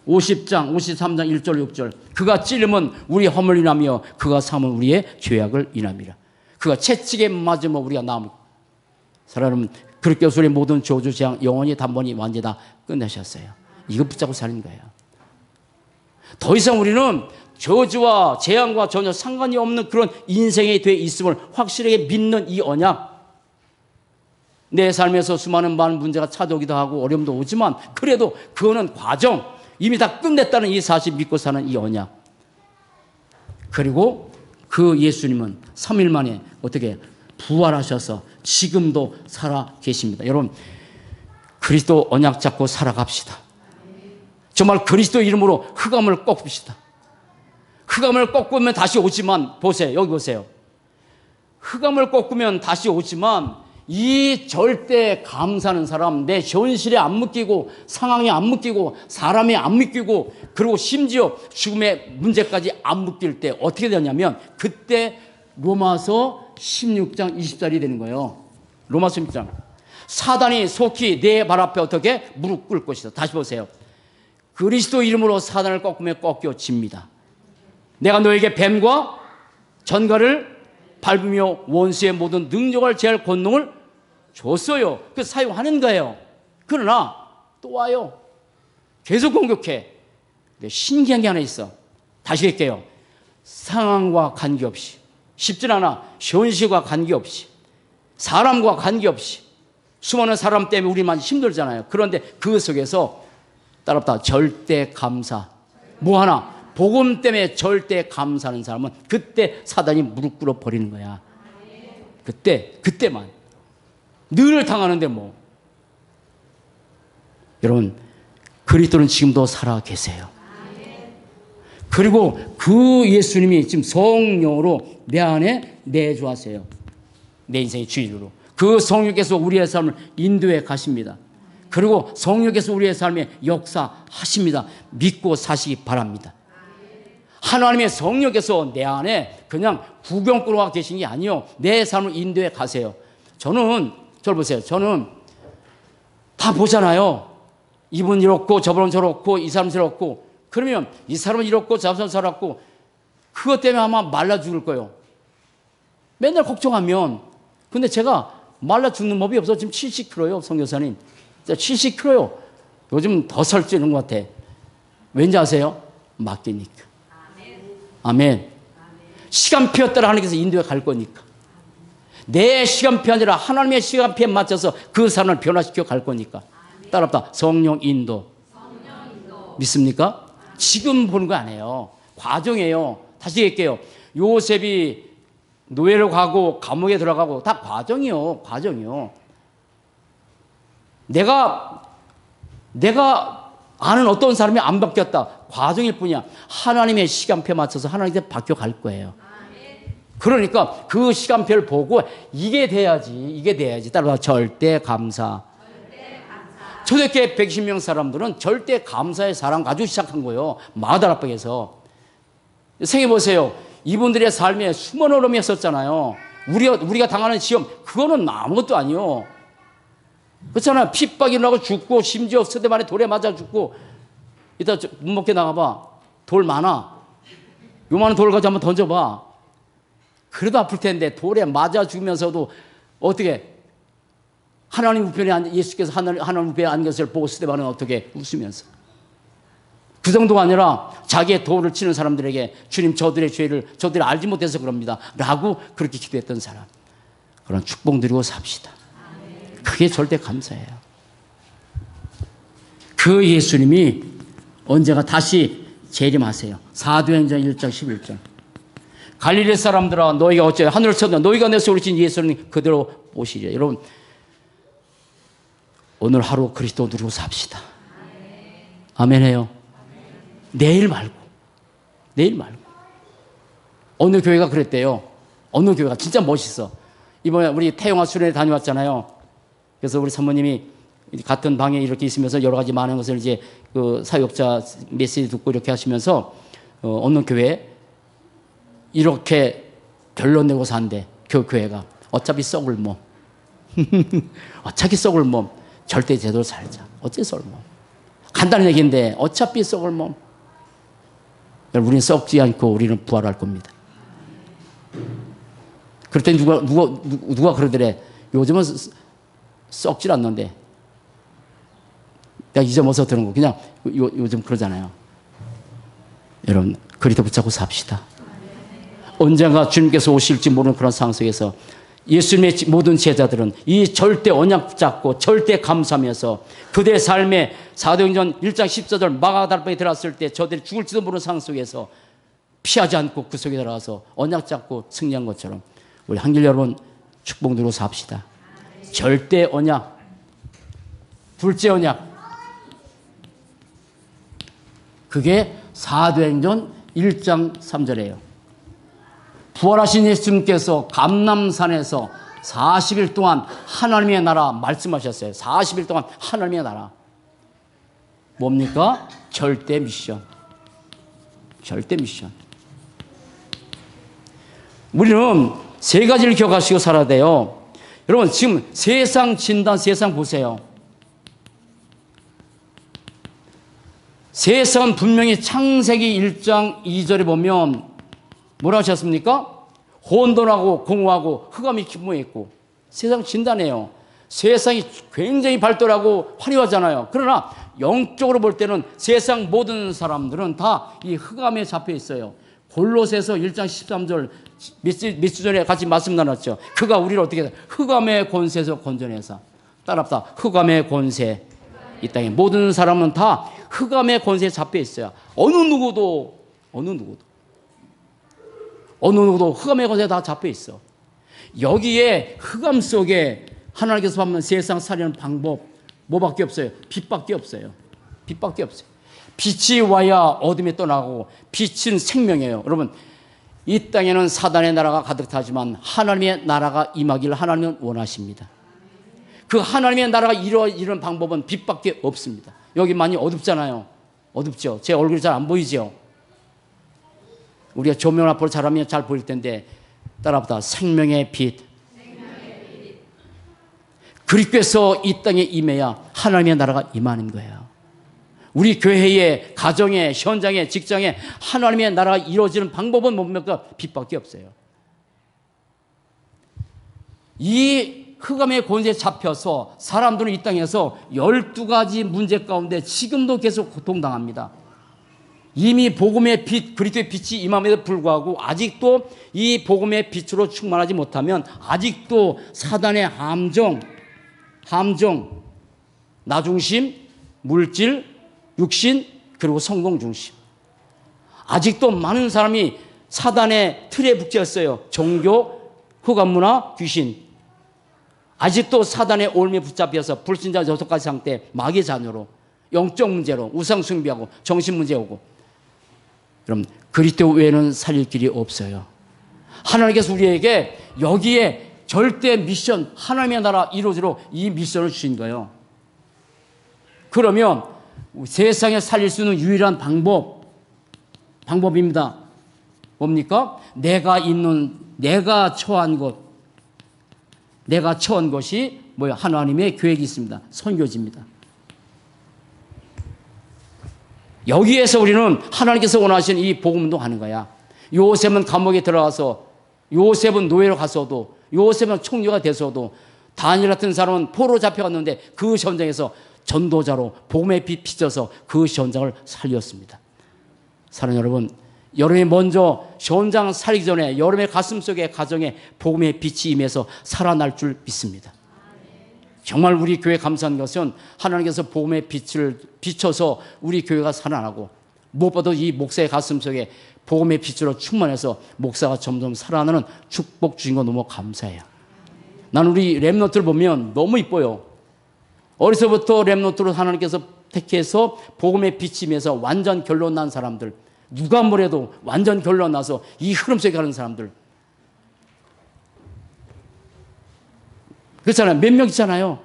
Speaker 1: 50장 53장 1절 6절 그가 찔림은 우리 허물 인하며 그가 삼은 우리의 죄악을 인함이라. 그가 채찍에 맞으면 우리가 나무. 사랑하는 그렇게 해서 우리 모든 저주 재앙 영원히 단번에 완전히 다 끝내셨어요. 이거 붙잡고 사는 거예요. 더 이상 우리는 저주와 재앙과 전혀 상관이 없는 그런 인생에 돼 있음을 확실하게 믿는 이 언약. 내 삶에서 수많은 많은 문제가 찾아오기도 하고 어려움도 오지만 그래도 그거는 과정, 이미 다 끝냈다는 이 사실 믿고 사는 이 언약. 그리고 그 예수님은 3일 만에 어떻게 부활하셔서 지금도 살아 계십니다. 여러분 그리스도 언약 잡고 살아갑시다. 정말 그리스도 이름으로 흑암을 꺾읍시다. 흑암을 꺾으면 다시 오지만 보세요. 여기 보세요. 흑암을 꺾으면 다시 오지만 이 절대 감사하는 사람, 내 현실에 안 묶이고 상황에 안 묶이고 사람에 안 묶이고 그리고 심지어 죽음의 문제까지 안 묶일 때 어떻게 되냐면 그때 로마서 16장 20절이 되는 거예요. 로마서 16장. 사단이 속히 내 발 앞에 어떻게 무릎 꿇을 것이다. 다시 보세요. 그리스도 이름으로 사단을 꺾으면 꺾여집니다. 내가 너에게 뱀과 전갈을 밟으며 원수의 모든 능력을 제할 권능을 줬어요. 그 사용하는 거예요. 그러나 또 와요. 계속 공격해. 근데 신기한 게 하나 있어. 다시 할게요. 상황과 관계없이 쉽진 않아. 현실과 관계없이 사람과 관계없이 수많은 사람 때문에 우리만 힘들잖아요. 그런데 그 속에서 따라붙다 절대 감사. 뭐 하나? 복음 때문에 절대 감사하는 사람은 그때 사단이 무릎 꿇어 버리는 거야. 그때만. 늘 당하는데 뭐. 여러분 그리스도는 지금도 살아 계세요. 그리고 그 예수님이 지금 성령으로 내 안에 내주하세요. 내 인생의 주인으로. 그 성령께서 우리의 삶을 인도해 가십니다. 그리고 성령께서 우리의 삶에 역사하십니다. 믿고 사시기 바랍니다. 하나님의 성령께서 내 안에 그냥 구경꾼으로 계신 게 아니요. 내 삶을 인도해 가세요. 저를 보세요. 저는 다 보잖아요. 이분 이렇고 저분은 저렇고 이 사람 저렇고 그러면 이 사람은 이렇고 저 사람은 저렇고 그것 때문에 아마 말라 죽을 거예요. 맨날 걱정하면. 근데 제가 말라 죽는 법이 없어. 지금 70kg요. 성교사님. 70kg요. 요즘 더 살찌는 것 같아. 왠지 아세요? 맡기니까. 아멘. 시간표에 따라 하나님께서 인도해 갈 거니까. 내 시간표 아니라 하나님의 시간표에 맞춰서 그 사람을 변화시켜 갈 거니까. 따라붙다. 성령 인도. 믿습니까? 지금 보는 거 아니에요. 과정이에요. 다시 얘기할게요. 요셉이 노예로 가고 감옥에 들어가고 다 과정이요. 내가 아는 어떤 사람이 안 바뀌었다. 과정일 뿐이야. 하나님의 시간표에 맞춰서 하나님께 바뀌어 갈 거예요. 그러니까 그 시간표를 보고 이게 돼야지. 따라서 절대 감사. 초대교회 120명 사람들은 절대 감사의 사랑 가지고 시작한 거예요. 마다라박에서. 생각해보세요. 이분들의 삶에 수많은 어려움이 있었잖아요. 우리가 당하는 시험, 그거는 아무것도 아니요. 그렇잖아요. 핍박이 나고 죽고, 심지어 서대만에 돌에 맞아 죽고, 이따 문 밖에 나가봐. 돌 많아. 요만한 돌 가지고 한번 던져봐. 그래도 아플 텐데, 돌에 맞아 죽으면서도 어떻게, 하나님 우편에 예수께서 하나님 우편에 앉은 것을 보고 스데반은 어떻게 웃으면서. 그 정도가 아니라 자기의 도를 치는 사람들에게 주님 저들의 죄를 저들이 알지 못해서 그럽니다 라고 그렇게 기도했던 사람. 그런 축복 누리고 삽시다. 그게 절대 감사예요. 그 예수님이 언제가 다시 재림하세요. 사도행전 1장 11절. 갈릴리 사람들아 너희가 어째 하늘을 쳐다 너희가 내 소리 친 예수님 그대로 보시리라. 여러분 오늘 하루 그리스도 누리고 삽시다. 아멘 해요. 내일 말고. 어느 교회가 그랬대요. 어느 교회가 진짜 멋있어. 이번에 우리 태영아 수련회 다녀왔잖아요. 그래서 우리 사모님이 같은 방에 이렇게 있으면서 여러 가지 많은 것을 이제 그 사역자 메시지 듣고 이렇게 하시면서 어느 교회 이렇게 결론 내고 산대. 그 교회가 어차피 썩을 몸. 어차피 썩을 몸. 절대 제대로 살자. 어째 썩을 몸. 간단한 얘기인데 어차피 썩을 몸. 우리는 썩지 않고 우리는 부활할 겁니다. 그랬더니 누가 그러더래. 요즘은 썩질 않는데. 내가 잊어먹어서 들은 거. 그냥 요즘 그러잖아요. 여러분 그리스도 붙잡고 삽시다. 언젠가 주님께서 오실지 모르는 그런 상황 속에서 예수님의 모든 제자들은 이 절대 언약 잡고 절대 감사하면서 그들의 삶에 사도행전 1장 14절 마가다락방에 들어갔을 때 저들이 죽을지도 모르는 상황 속에서 피하지 않고 그 속에 들어가서 언약 잡고 승리한 것처럼 우리 한길 여러분 축복 누리고 삽시다. 절대 언약, 둘째 언약, 그게 사도행전 1장 3절이에요. 부활하신 예수님께서 감람산에서 40일 동안 하나님의 나라 말씀하셨어요. 40일 동안 하나님의 나라. 뭡니까? 절대 미션. 절대 미션. 우리는 세 가지를 기억하시고 살아야 돼요. 여러분 지금 세상 진단, 세상 보세요. 세상은 분명히 창세기 1장 2절에 보면 뭐라고 하셨습니까? 혼돈하고 공허하고 흑암이 기무했고. 세상 진단해요. 세상이 굉장히 발달하고 화려하잖아요. 그러나 영적으로 볼 때는 세상 모든 사람들은 다 이 흑암에 잡혀 있어요. 골로새서 1장 13절 며칠 전에 같이 말씀 나눴죠. 그가 우리를 어떻게 해서 흑암의 권세에서 건져내서 따라합다. 흑암의 권세. 이 땅에 모든 사람은 다 흑암의 권세에 잡혀 있어요. 어느 누구도 흑암의 권세에 다 잡혀 있어. 여기에 흑암 속에 하나님께서 하면 세상 살리는 방법 뭐밖에 없어요? 빛밖에 없어요. 빛밖에 없어요. 빛이 와야 어둠이 떠나고 빛은 생명이에요. 여러분 이 땅에는 사단의 나라가 가득 타지만 하나님의 나라가 임하기를 하나님은 원하십니다. 그 하나님의 나라가 이루어지는 방법은 빛밖에 없습니다. 여기 많이 어둡잖아요. 어둡죠. 제 얼굴이 잘 안 보이죠. 우리가 조명 앞으로 잘하면 잘 보일 텐데 따라보다 생명의 빛. 그리스도께서 이 땅에 임해야 하나님의 나라가 임하는 거예요. 우리 교회에, 가정에, 현장에, 직장에 하나님의 나라가 이루어지는 방법은 뭡니까? 빛밖에 없어요. 이 흑암의 권세에 잡혀서 사람들은 이 땅에서 12가지 문제 가운데 지금도 계속 고통당합니다. 이미 복음의 빛, 그리스도의 빛이 임함에도 불구하고 아직도 이 복음의 빛으로 충만하지 못하면 아직도 사단의 함정, 나중심, 물질, 육신, 그리고 성공 중심. 아직도 많은 사람이 사단의 틀에 묶였어요. 종교, 흑암문화, 귀신. 아직도 사단의 올무에 붙잡혀서 불신자 6가지 상태, 마귀의 자녀로, 영적 문제로, 우상 숭배하고 정신 문제 오고. 그럼 그리스도 외에는 살릴 길이 없어요. 하나님께서 우리에게 여기에 절대 미션, 하나님의 나라 이루어지로 이 미션을 주신 거예요. 그러면 세상에 살릴 수 있는 유일한 방법입니다. 뭡니까? 내가 처한 것이 뭐야? 하나님의 계획이 있습니다. 선교지입니다. 여기에서 우리는 하나님께서 원하시는 이 복음운동 하는 거야. 요셉은 감옥에 들어가서, 요셉은 노예로 갔어도, 요셉은 총리가 돼서도, 다니엘 같은 사람은 포로 잡혀갔는데 그 현장에서 전도자로 복음의 빛 비춰서 그 현장을 살렸습니다. 사랑하는 여러분, 여러분이 먼저 현장 살기 전에 여러분의 가슴속에 가정에 복음의 빛이 임해서 살아날 줄 믿습니다. 정말 우리 교회 감사한 것은 하나님께서 복음의 빛을 비춰서 우리 교회가 살아나고, 무엇보다 이 목사의 가슴속에 복음의 빛으로 충만해서 목사가 점점 살아나는 축복 주신 거 너무 감사해요. 나는 우리 렘넌트를 보면 너무 이뻐요. 어려서부터 렘넌트로 하나님께서 택해서 복음의 빛이 임해서 완전 결론 난 사람들, 누가 뭐래도 완전 결론 나서 이 흐름 속에 가는 사람들, 그렇잖아요. 몇 명 있잖아요.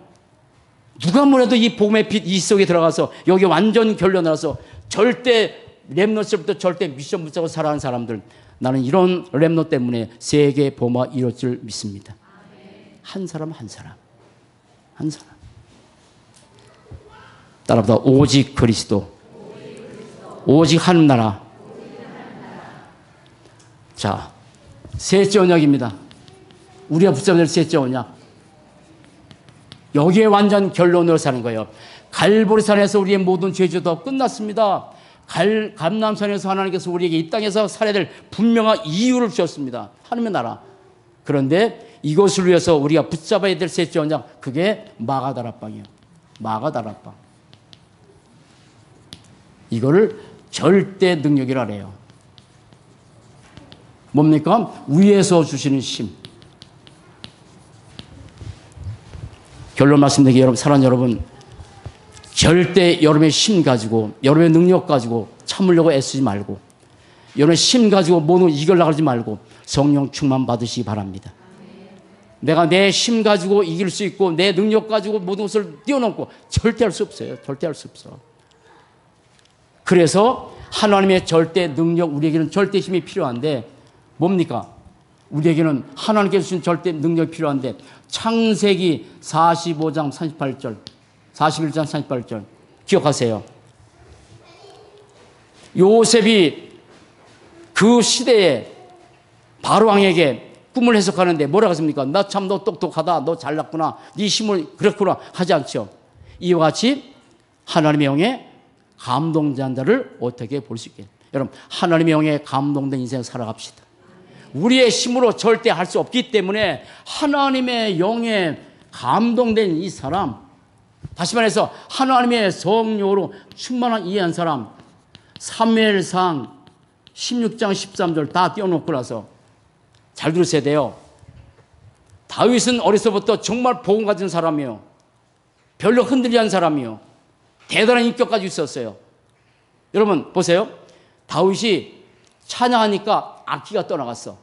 Speaker 1: 누가 뭐래도 이 복음의 빛 이 속에 들어가서 여기 완전 결론 나서 절대 렘넌트부터 절대 미션 붙잡고 살아가는 사람들, 나는 이런 렘넌트 때문에 세계 복음화 이룰 줄 믿습니다. 한 사람 한 사람 한 사람 따라보다 오직 그리스도, 오직 하늘 나라. 자, 셋째 언약입니다. 우리가 붙잡아야 될 셋째 언약. 여기에 완전 결론으로 사는 거예요. 갈보리산에서 우리의 모든 죄조도 끝났습니다. 감람산에서 하나님께서 우리에게 이 땅에서 살아야 될 분명한 이유를 주셨습니다. 하나님의 나라. 그런데 이것을 위해서 우리가 붙잡아야 될 셋째 언약, 그게 마가다락방이에요. 마가다락방. 이거를 절대 능력이라 해요. 뭡니까? 위에서 주시는 힘. 결론 말씀드리기, 여러분, 사랑하는 여러분, 절대 여러분의 힘 가지고, 여러분의 능력 가지고 참으려고 애쓰지 말고, 여러분의 힘 가지고 모든 이기려고 하지 말고 성령 충만 받으시기 바랍니다. 내가 내 힘 가지고 이길 수 있고 내 능력 가지고 모든 것을 뛰어넘고 절대 할 수 없어요. 절대 할 수 없어. 그래서 하나님의 절대 능력, 우리에게는 절대 힘이 필요한데 뭡니까? 우리에게는 하나님께서 주신 절대 능력이 필요한데, 창세기 45장 38절, 41장 38절 기억하세요. 요셉이 그 시대에 바로왕에게 꿈을 해석하는데 뭐라고 했습니까? 나 참 너 똑똑하다, 너 잘났구나, 네 힘을 그렇구나 하지 않죠. 이와 같이 하나님의 영에 감동된 자를 어떻게 볼 수 있겠어요? 여러분, 하나님의 영에 감동된 인생 살아갑시다. 우리의 힘으로 절대 할 수 없기 때문에 하나님의 영에 감동된 이 사람, 다시 말해서 하나님의 성령으로 충만한 이해한 사람, 사무엘상 16장 13절 다 띄워놓고 나서 잘 들으셔야 돼요. 다윗은 어려서부터 정말 복음 가진 사람이요, 별로 흔들리지 않은 사람이요, 대단한 인격 가지고 있었어요. 여러분 보세요. 다윗이 찬양하니까 악기가 떠나갔어.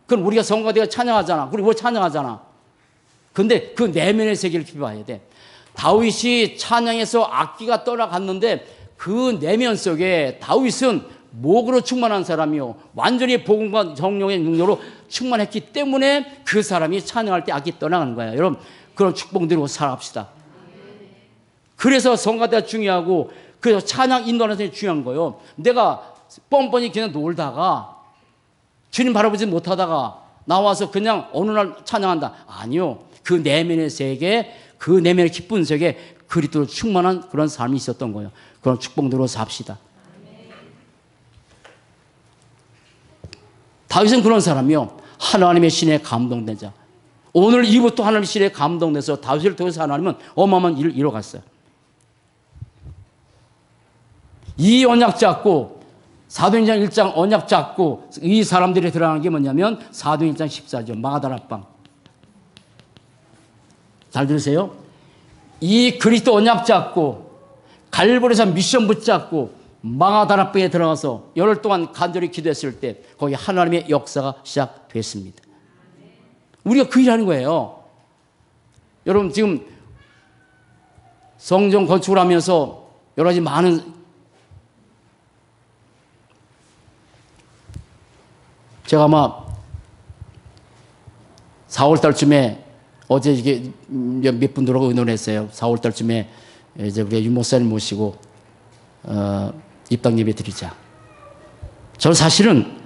Speaker 1: 그럼 우리가 성가대가 찬양하잖아. 그리고 찬양하잖아. 근데 그 내면의 세계를 비봐야 돼. 다윗이 찬양해서 악기가 떠나갔는데 그 내면 속에 다윗은 목으로 충만한 사람이요, 완전히 복음과 성령의 능력으로 충만했기 때문에 그 사람이 찬양할 때 악기 떠나가는 거야. 여러분, 그런 축복 누리고 살아갑시다. 그래서 성가대가 중요하고, 그래서 찬양 인도하는 것이 중요한 거예요. 내가 뻔뻔히 그냥 놀다가 주님 바라보지 못하다가 나와서 그냥 어느 날 찬양한다, 아니요. 그 내면의 세계, 그 내면의 기쁜 세계 그리스도로 충만한 그런 삶이 있었던 거예요. 그런 축복 누리고 삽시다. 다윗은 그런 사람이요, 하나님의 신에 감동된 자. 오늘 이부터 하나님의 신에 감동돼서 다윗을 통해서 하나님은 어마어마한 일을 이뤄갔어요. 이 언약 잡고 사도행전 1장 언약 잡고 이 사람들이 들어가는 게 뭐냐면 사도행전 14절 마가다락방. 잘 들으세요. 이 그리스도 언약 잡고 갈보리산 미션 붙잡고 마가다락방에 들어가서 열흘 동안 간절히 기도했을 때 거기 하나님의 역사가 시작됐습니다. 우리가 그 일하는 거예요. 여러분 지금 성전 건축을 하면서 여러 가지 많은 제가 아마 4월 달쯤에 어제 이게 몇 분들하고 의논했어요. 4월 달쯤에 이제 우리 유 목사님 모시고 입당 예배 드리자. 저는 사실은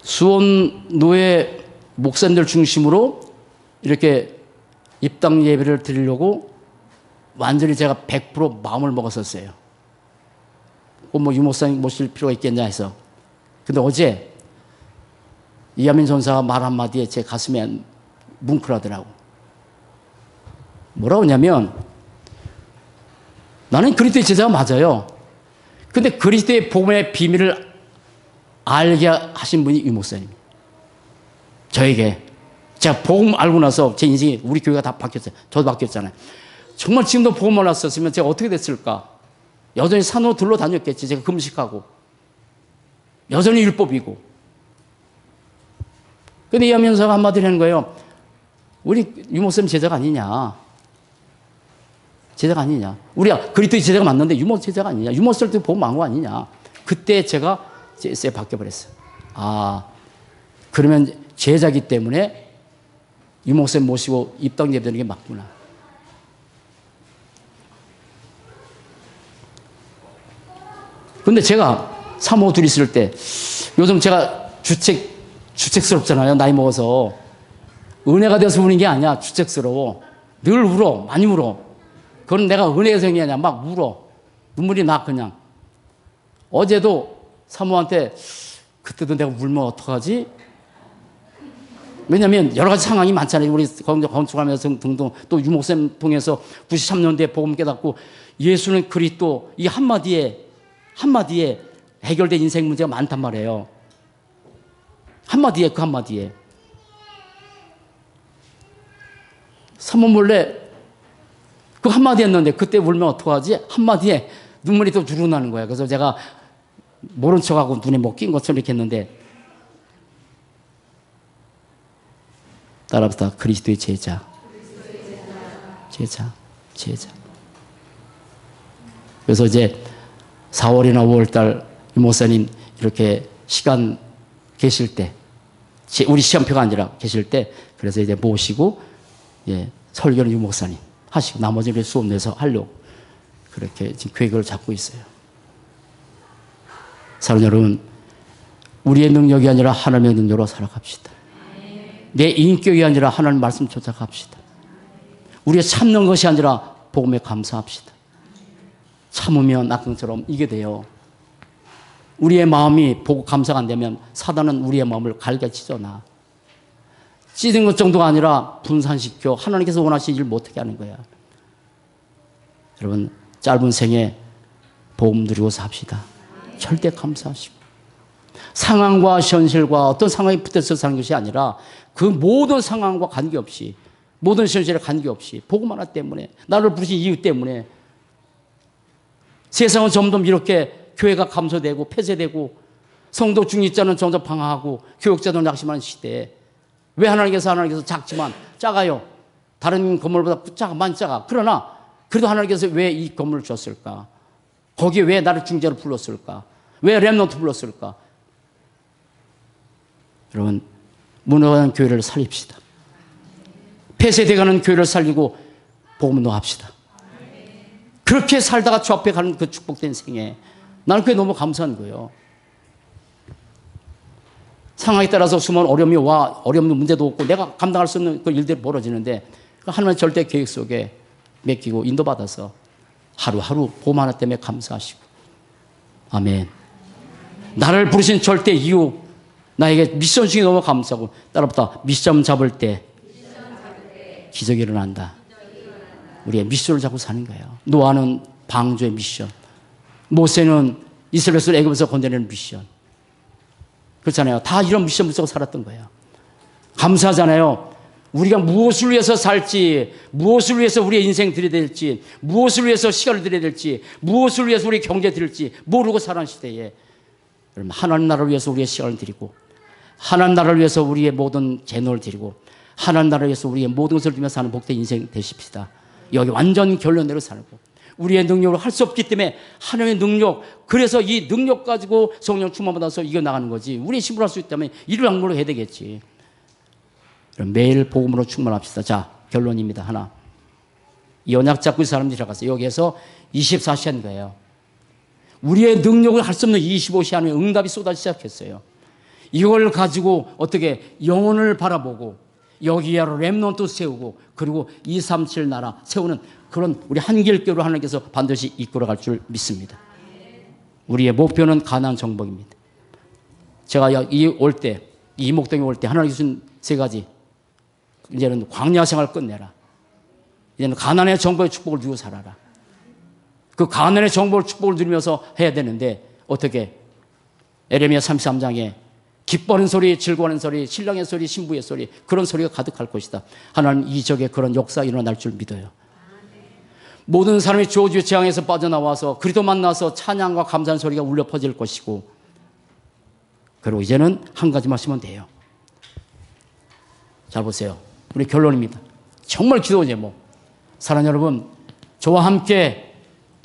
Speaker 1: 수원노회 목사님들 중심으로 이렇게 입당 예배를 드리려고 완전히 제가 100% 마음을 먹었었어요. 뭐 유 목사님 모실 필요가 있겠냐 해서. 근데 어제 이하민 전사가 말 한마디에 제 가슴에 뭉클하더라고. 뭐라고 하냐면 나는 그리스도의 제자가 맞아요. 근데 그리스도의 복음의 비밀을 알게 하신 분이 유 목사님. 저에게. 제가 복음 알고 나서 제 인생이 우리 교회가 다 바뀌었어요. 저도 바뀌었잖아요. 정말 지금도 복음 몰랐었으면 제가 어떻게 됐을까? 여전히 산으로 들러 다녔겠지. 제가 금식하고. 여전히 율법이고. 근데 이하민 전사가 한마디 하는 거예요. 우리 유 목사님 제자가 아니냐. 제자가 아니냐. 우리가 그리스도의 제자가 맞는데 유 목사 제자가 아니냐. 유 목사님도 복음 망한 거 아니냐. 그때 제가 쎄 바뀌어버렸어요. 아, 그러면 제자기 때문에 유 목사님 모시고 입당 예배드리는 게 맞구나. 근데 제가 사모 둘이 있을 때 요즘 제가 주책스럽잖아요. 나이 먹어서. 은혜가 돼서 우는 게 아니야. 주책스러워. 늘 울어. 많이 울어. 그건 내가 은혜의 성이 아니야. 막 울어. 눈물이 나 그냥. 어제도 사모한테 그때도 내가 울면 어떡하지? 왜냐하면 여러 가지 상황이 많잖아요. 우리 건축하면서 등등 또 유 목사님 통해서 93년대에 복음 깨닫고 예수는 그리스도 이 한마디에 해결된 인생 문제가 많단 말이에요. 한마디에 그 한마디에. 사모 몰래 그 한마디 했는데 그때 울면 어떡하지? 한마디에 눈물이 또 주르 나는 거야. 그래서 제가 모른 척하고 눈에 뭐 낀 것처럼 이렇게 했는데 따라붙다 그리스도의 제자. 그래서 이제 4월이나 5월달 유 목사님 이렇게 시간 계실 때 우리 시험표가 아니라 계실 때 그래서 이제 모시고 설교는 유 목사님 하시고 나머지는 수업 내서 하려고 그렇게 지금 계획을 잡고 있어요. 사랑하는 여러분, 우리의 능력이 아니라 하나님의 능력으로 살아갑시다. 내 인격이 아니라 하나님 말씀 쫓아갑시다. 우리의 참는 것이 아니라 복음에 감사합시다. 참으면 낙경처럼 이게 돼요. 우리의 마음이 보고 감사가 안 되면 사단은 우리의 마음을 갈게 찢어놔. 찢은 것 정도가 아니라 분산시켜 하나님께서 원하시는 일 못하게 하는 거야. 여러분 짧은 생에 복음 누리고 삽시다. 절대 감사하시고 상황과 현실과 어떤 상황이 붙어서 사는 것이 아니라 그 모든 상황과 관계없이 모든 현실에 관계없이 복음 하나 때문에 나를 부르신 이유 때문에 세상은 점점 이렇게 교회가 감소되고 폐쇄되고 성도 중립자는 점점 방황하고 교육자도 낙심하는 시대에 왜 하나님께서 작지만 작아요. 다른 건물보다 작아 작아. 그러나 그래도 하나님께서 왜 이 건물을 줬을까? 거기에 왜 나를 중재로 불렀을까? 왜 렘넌트 불렀을까? 여러분 무너가는 교회를 살립시다. 폐쇄되어가는 교회를 살리고 복음 노합시다. 그렇게 살다가 주 앞에 가는 그 축복된 생에 나는 그게 너무 감사한 거예요. 상황에 따라서 수많은 어려움이 와 어려운 문제도 없고 내가 감당할 수 없는 그 일들이 벌어지는데 하나님의 절대 계획 속에 맡기고 인도받아서 하루하루 복음 하나 때문에 감사하시고 아멘. 나를 부르신 절대 이유 나에게 미션 중에 너무 감사하고 따라붙다 미션 잡을 때 기적이 일어난다. 우리의 미션을 잡고 사는 거예요. 노아는 방주의 미션, 모세는 이스라엘을 애굽에서 건져내는 미션. 그렇잖아요. 다 이런 미션 붙잡고 살았던 거예요. 감사하잖아요. 우리가 무엇을 위해서 살지, 무엇을 위해서 우리의 인생 들여야 될지, 무엇을 위해서 시간을 들여야 될지, 무엇을 위해서 우리 경제 들일지 모르고 사는 시대에 여러분, 하나님 나라를 위해서 우리의 시간을 드리고, 하나님 나라를 위해서 우리의 모든 재능을 드리고, 하나님 나라를 위해서 우리의 모든 것을 들며 사는 복된 인생 되십시다. 여기 완전 결론대로 살고, 우리의 능력으로 할 수 없기 때문에 하나님의 능력, 그래서 이 능력 가지고 성령 충만받아서 이겨나가는 거지. 우리 힘으로 할 수 있다면 이를 악물고 해야 되겠지. 매일 복음으로 충만합시다. 자, 결론입니다. 하나. 이 언약 잡고 사람들이 들어갔어요. 여기에서 24시간 거예요. 우리의 능력을 할 수 없는 25시간의 응답이 쏟아지기 시작했어요. 이걸 가지고 어떻게 영혼을 바라보고 여기야로 렘넌트 세우고 그리고 237 나라 세우는 그런 우리 한길교로 하나님께서 반드시 이끌어갈 줄 믿습니다. 우리의 목표는 가나안 정복입니다. 제가 이 목동에 올 때 하나님 주신 세 가지. 이제는 광야 생활 끝내라. 이제는 가나안의 정복의 축복을 누리고 살아라. 그 가나안의 정복의 축복을 누리면서 해야 되는데 어떻게? 에레미야 33장에 기뻐하는 소리, 즐거워하는 소리, 신랑의 소리, 신부의 소리, 그런 소리가 가득할 것이다. 하나님 이적의 그런 역사가 일어날 줄 믿어요. 모든 사람이 저주의 재앙에서 빠져나와서 그리스도 만나서 찬양과 감사하는 소리가 울려 퍼질 것이고, 그리고 이제는 한 가지만 하시면 돼요. 잘 보세요. 우리 결론입니다. 정말 기도 제목. 사랑하는 여러분, 저와 함께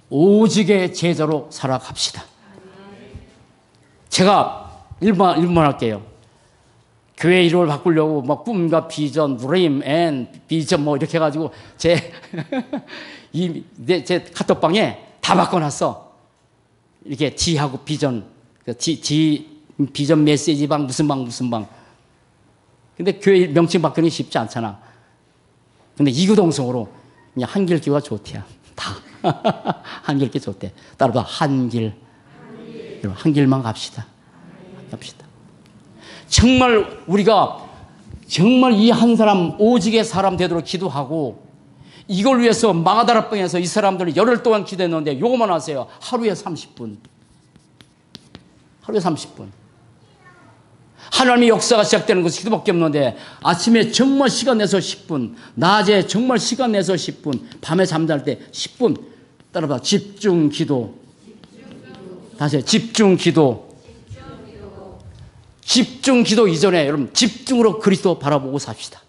Speaker 1: 오직의 제자로 살아갑시다. 제가 1분 할게요. 교회 이름을 바꾸려고 막 꿈과 비전, 드림 앤 비전 뭐 이렇게 해가지고 제 카톡방에 다 바꿔놨어. 이렇게 D하고 비전, 비전 메시지 방 무슨 방. 근데 교회 명칭 바꾸는 게 쉽지 않잖아. 근데 이구동성으로 그냥 한길교가 좋대요. 다. 한길교 좋대. 따라서 한길. 한길만 갑시다. 정말 우리가 정말 이 한 사람 오직의 사람 되도록 기도하고, 이걸 위해서 마가다라방에서 이 사람들은 열흘 동안 기도했는데 요거만 하세요. 하루에 30분. 하나님의 역사가 시작되는 것은 기도밖에 없는데, 아침에 정말 시간 내서 10분, 낮에 정말 시간 내서 10분, 밤에 잠잘 때 10분. 따라봐. 집중 기도. 다시 집중 기도. 집중 기도 이전에 여러분 집중으로 그리스도 바라보고 삽시다.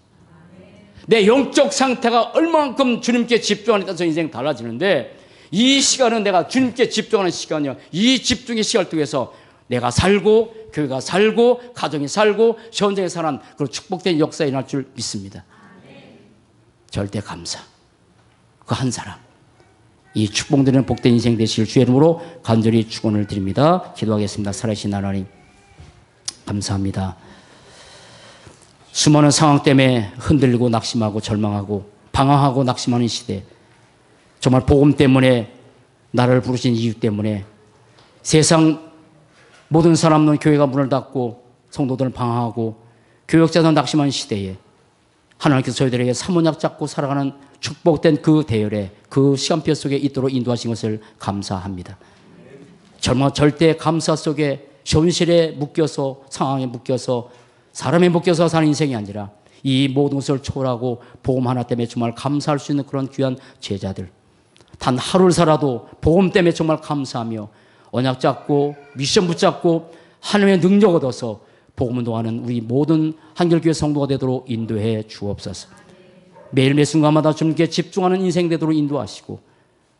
Speaker 1: 내 영적 상태가 얼마만큼 주님께 집중하느냐에 따라서 인생 달라지는데, 이 시간은 내가 주님께 집중하는 시간이요. 이 집중의 시간을 통해서 내가 살고, 교회가 살고, 가정이 살고, 현장에 사는 그런 축복된 역사가 일어날 줄 믿습니다. 절대 감사. 그 한 사람. 이 축복되는 복된 인생 되실 주의 이름으로 간절히 축원을 드립니다. 기도하겠습니다. 살아계신 하나님, 감사합니다. 수많은 상황 때문에 흔들리고 낙심하고 절망하고 방황하고 낙심하는 시대, 정말 복음 때문에 나를 부르신 이유 때문에 세상 모든 사람은 교회가 문을 닫고 성도들은 방황하고 교역자는 낙심하는 시대에 하나님께서 저희들에게 사모약 잡고 살아가는 축복된 그 대열에 그 시간표 속에 있도록 인도하신 것을 감사합니다. 정말 절대 감사 속에 현실에 묶여서, 상황에 묶여서, 사람에 묶여서 사는 인생이 아니라 이 모든 것을 초월하고 복음 하나 때문에 정말 감사할 수 있는 그런 귀한 제자들, 단 하루를 살아도 복음 때문에 정말 감사하며 언약 잡고 미션 붙잡고 하나님의 능력 얻어서 복음 운동하는 우리 모든 한길교회 성도가 되도록 인도해 주옵소서. 매일 매 순간마다 주님께 집중하는 인생 되도록 인도하시고,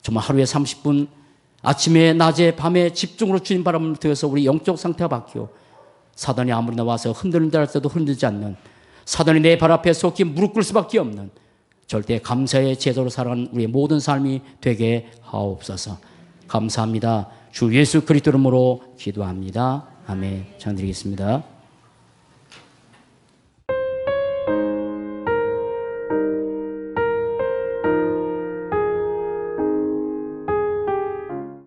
Speaker 1: 정말 하루에 30분 아침에 낮에 밤에 집중으로 주님 바람을 통해서 우리 영적 상태가 바뀌어 사단이 아무리 나와서 흔들린다 할 때도 흔들지 않는, 사단이 내 발 앞에 속히 무릎 꿇을 수밖에 없는 절대 감사의 제자로 살아가는 우리의 모든 삶이 되게 하옵소서. 감사합니다. 주 예수 그리스도 이름으로 기도합니다. 아멘. 잘 드리겠습니다.